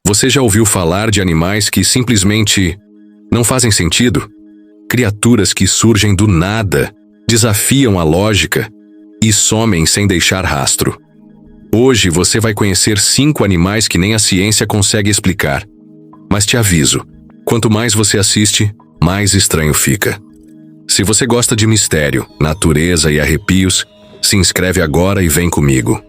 Você já ouviu falar de animais que simplesmente não fazem sentido? Criaturas que surgem do nada, desafiam a lógica e somem sem deixar rastro. Hoje você vai conhecer 5 animais que nem a ciência consegue explicar. Mas te aviso, quanto mais você assiste, mais estranho fica. Se você gosta de mistério, natureza e arrepios, se inscreve agora e vem comigo.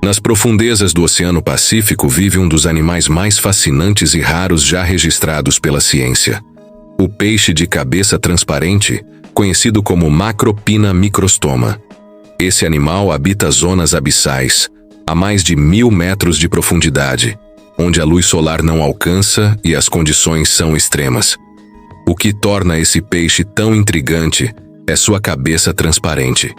Nas profundezas do Oceano Pacífico vive um dos animais mais fascinantes e raros já registrados pela ciência. O peixe de cabeça transparente, conhecido como Macropina microstoma. Esse animal habita zonas abissais, a mais de 1000 metros de profundidade, onde a luz solar não alcança e as condições são extremas. O que torna esse peixe tão intrigante é sua cabeça transparente.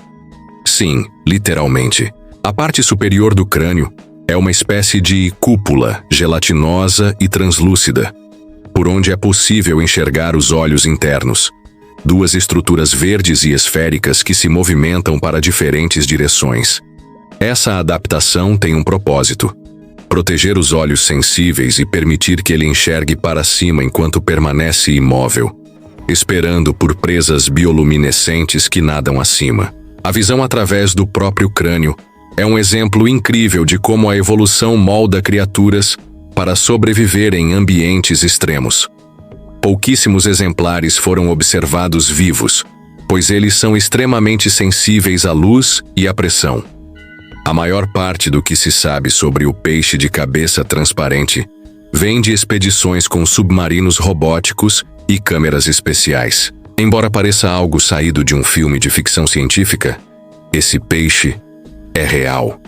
Sim, literalmente. A parte superior do crânio é uma espécie de cúpula gelatinosa e translúcida, por onde é possível enxergar os olhos internos. 2 estruturas verdes e esféricas que se movimentam para diferentes direções. Essa adaptação tem um propósito: proteger os olhos sensíveis e permitir que ele enxergue para cima enquanto permanece imóvel, esperando por presas bioluminescentes que nadam acima. A visão através do próprio crânio é um exemplo incrível de como a evolução molda criaturas para sobreviver em ambientes extremos. Pouquíssimos exemplares foram observados vivos, pois eles são extremamente sensíveis à luz e à pressão. A maior parte do que se sabe sobre o peixe de cabeça transparente vem de expedições com submarinos robóticos e câmeras especiais. Embora pareça algo saído de um filme de ficção científica, esse peixe é real.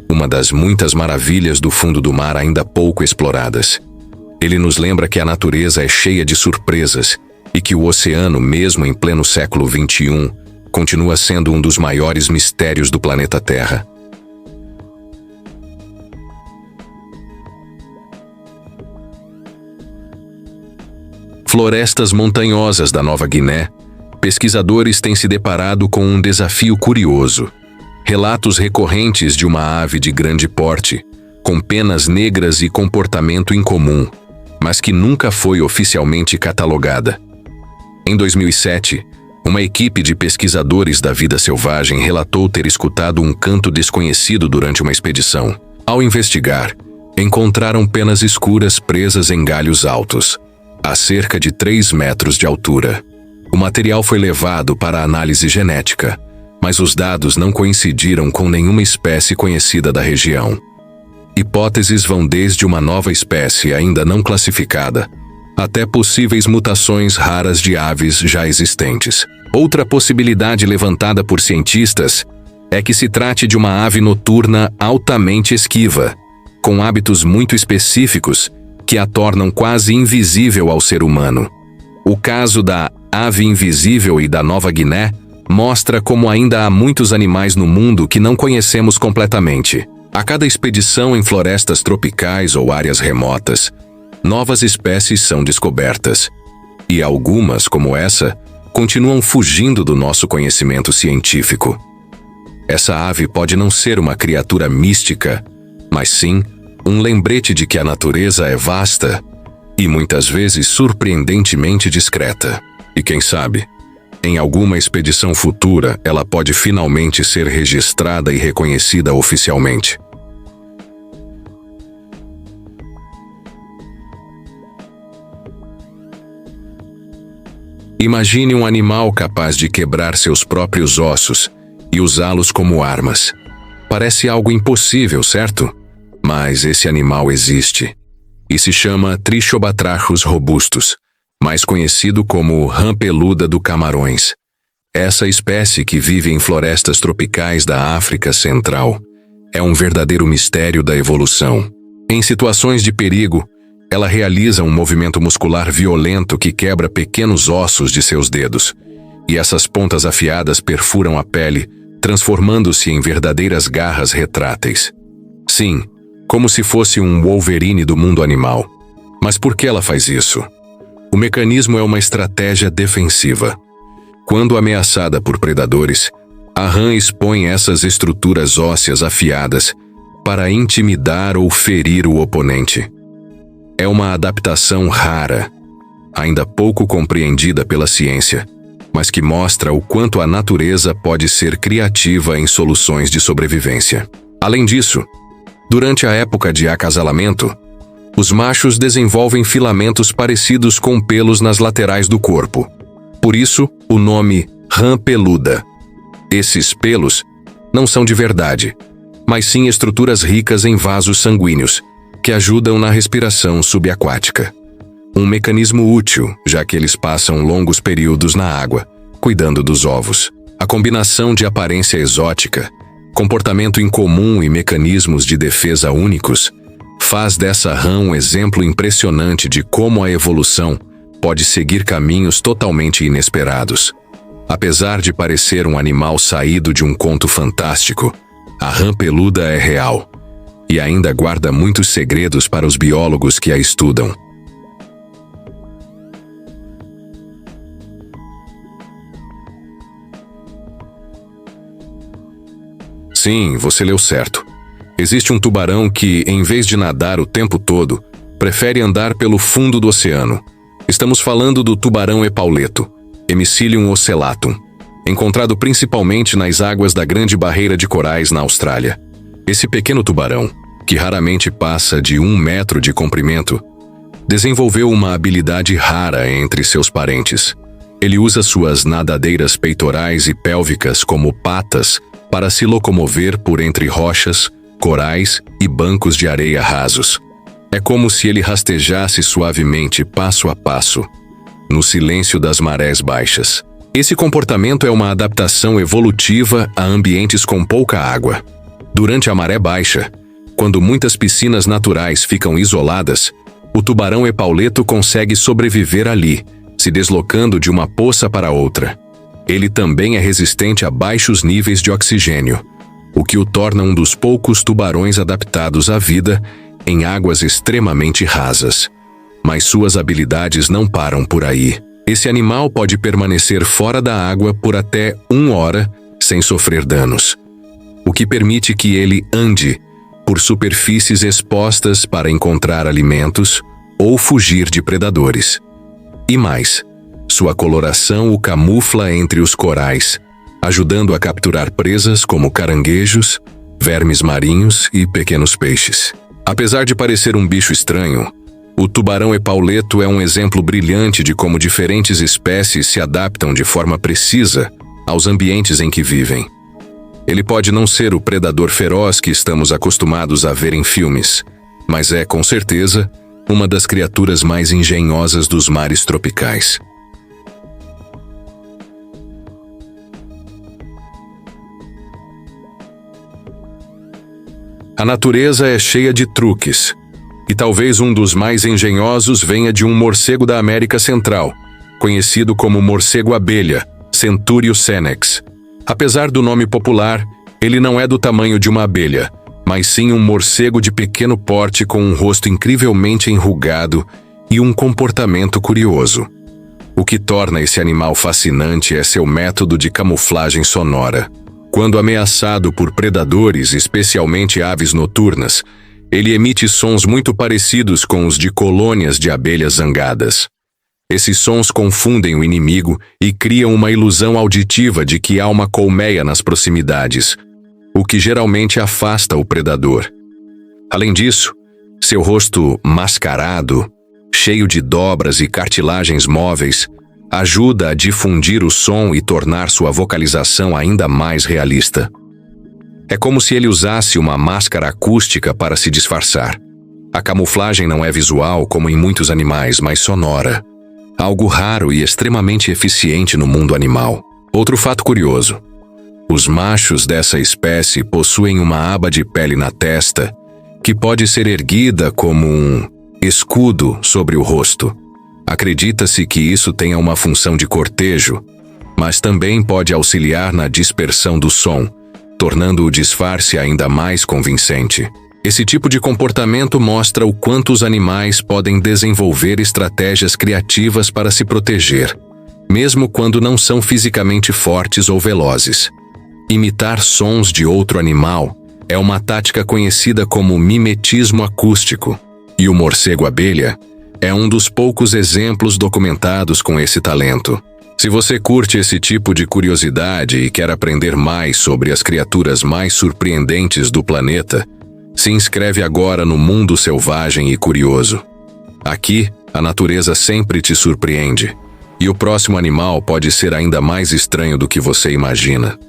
Uma das muitas maravilhas do fundo do mar ainda pouco exploradas. Ele nos lembra que a natureza é cheia de surpresas e que o oceano, mesmo em pleno século XXI, continua sendo um dos maiores mistérios do planeta Terra. Florestas montanhosas da Nova Guiné, pesquisadores têm se deparado com um desafio curioso. Relatos recorrentes de uma ave de grande porte, com penas negras e comportamento incomum, mas que nunca foi oficialmente catalogada. Em 2007, uma equipe de pesquisadores da vida selvagem relatou ter escutado um canto desconhecido durante uma expedição. Ao investigar, encontraram penas escuras presas em galhos altos, a cerca de 3 metros de altura. O material foi levado para análise genética, mas os dados não coincidiram com nenhuma espécie conhecida da região. Hipóteses vão desde uma nova espécie ainda não classificada, até possíveis mutações raras de aves já existentes. Outra possibilidade levantada por cientistas é que se trate de uma ave noturna altamente esquiva, com hábitos muito específicos que a tornam quase invisível ao ser humano. O caso da ave invisível e da Nova Guiné mostra como ainda há muitos animais no mundo que não conhecemos completamente. A cada expedição em florestas tropicais ou áreas remotas, novas espécies são descobertas. E algumas, como essa, continuam fugindo do nosso conhecimento científico. Essa ave pode não ser uma criatura mística, mas sim um lembrete de que a natureza é vasta e muitas vezes surpreendentemente discreta. E quem sabe, em alguma expedição futura, ela pode finalmente ser registrada e reconhecida oficialmente. Imagine um animal capaz de quebrar seus próprios ossos e usá-los como armas. Parece algo impossível, certo? Mas esse animal existe e se chama Trichobatrachus robustus, mais conhecido como rã peluda do Camarões. Essa espécie, que vive em florestas tropicais da África Central, é um verdadeiro mistério da evolução. Em situações de perigo, ela realiza um movimento muscular violento que quebra pequenos ossos de seus dedos, e essas pontas afiadas perfuram a pele, transformando-se em verdadeiras garras retráteis. Sim, como se fosse um Wolverine do mundo animal. Mas por que ela faz isso? O mecanismo é uma estratégia defensiva. Quando ameaçada por predadores, A rã expõe essas estruturas ósseas afiadas para intimidar ou ferir o oponente. É uma adaptação rara, ainda pouco compreendida pela ciência, mas que mostra o quanto a natureza pode ser criativa em soluções de sobrevivência. Além disso, durante a época de acasalamento, os machos desenvolvem filamentos parecidos com pelos nas laterais do corpo. Por isso, o nome rã peluda. Esses pelos não são de verdade, mas sim estruturas ricas em vasos sanguíneos, que ajudam na respiração subaquática. Um mecanismo útil, já que eles passam longos períodos na água, cuidando dos ovos. A combinação de aparência exótica, comportamento incomum e mecanismos de defesa únicos faz dessa rã um exemplo impressionante de como a evolução pode seguir caminhos totalmente inesperados. Apesar de parecer um animal saído de um conto fantástico, a rã peluda é real e ainda guarda muitos segredos para os biólogos que a estudam. Sim, você leu certo. Existe um tubarão que, em vez de nadar o tempo todo, prefere andar pelo fundo do oceano. Estamos falando do tubarão epauleto, Hemicillium ocellatum, encontrado principalmente nas águas da Grande Barreira de Corais na Austrália. Esse pequeno tubarão, que raramente passa de 1 metro de comprimento, desenvolveu uma habilidade rara entre seus parentes. Ele usa suas nadadeiras peitorais e pélvicas como patas para se locomover por entre rochas, corais e bancos de areia rasos. É como se ele rastejasse suavemente passo a passo, no silêncio das marés baixas. Esse comportamento é uma adaptação evolutiva a ambientes com pouca água. Durante a maré baixa, quando muitas piscinas naturais ficam isoladas, o tubarão epauleto consegue sobreviver ali, se deslocando de uma poça para outra. Ele também é resistente a baixos níveis de oxigênio, o que o torna um dos poucos tubarões adaptados à vida em águas extremamente rasas. Mas suas habilidades não param por aí. Esse animal pode permanecer fora da água por até 1 hora sem sofrer danos, o que permite que ele ande por superfícies expostas para encontrar alimentos ou fugir de predadores. E mais, sua coloração o camufla entre os corais, ajudando a capturar presas como caranguejos, vermes marinhos e pequenos peixes. Apesar de parecer um bicho estranho, o tubarão epauleto é um exemplo brilhante de como diferentes espécies se adaptam de forma precisa aos ambientes em que vivem. Ele pode não ser o predador feroz que estamos acostumados a ver em filmes, mas é, com certeza, uma das criaturas mais engenhosas dos mares tropicais. A natureza é cheia de truques, e talvez um dos mais engenhosos venha de um morcego da América Central, conhecido como morcego-abelha, Centurio senex. Apesar do nome popular, ele não é do tamanho de uma abelha, mas sim um morcego de pequeno porte com um rosto incrivelmente enrugado e um comportamento curioso. O que torna esse animal fascinante é seu método de camuflagem sonora. Quando ameaçado por predadores, especialmente aves noturnas, ele emite sons muito parecidos com os de colônias de abelhas zangadas. Esses sons confundem o inimigo e criam uma ilusão auditiva de que há uma colmeia nas proximidades, o que geralmente afasta o predador. Além disso, seu rosto mascarado, cheio de dobras e cartilagens móveis, ajuda a difundir o som e tornar sua vocalização ainda mais realista. É como se ele usasse uma máscara acústica para se disfarçar. A camuflagem não é visual como em muitos animais, mas sonora. Algo raro e extremamente eficiente no mundo animal. Outro fato curioso: os machos dessa espécie possuem uma aba de pele na testa que pode ser erguida como um escudo sobre o rosto. Acredita-se que isso tenha uma função de cortejo, mas também pode auxiliar na dispersão do som, tornando o disfarce ainda mais convincente. Esse tipo de comportamento mostra o quanto os animais podem desenvolver estratégias criativas para se proteger, mesmo quando não são fisicamente fortes ou velozes. Imitar sons de outro animal é uma tática conhecida como mimetismo acústico, e o morcego-abelha é um dos poucos exemplos documentados com esse talento. Se você curte esse tipo de curiosidade e quer aprender mais sobre as criaturas mais surpreendentes do planeta, se inscreve agora no Mundo Selvagem e Curioso. Aqui, a natureza sempre te surpreende, e o próximo animal pode ser ainda mais estranho do que você imagina.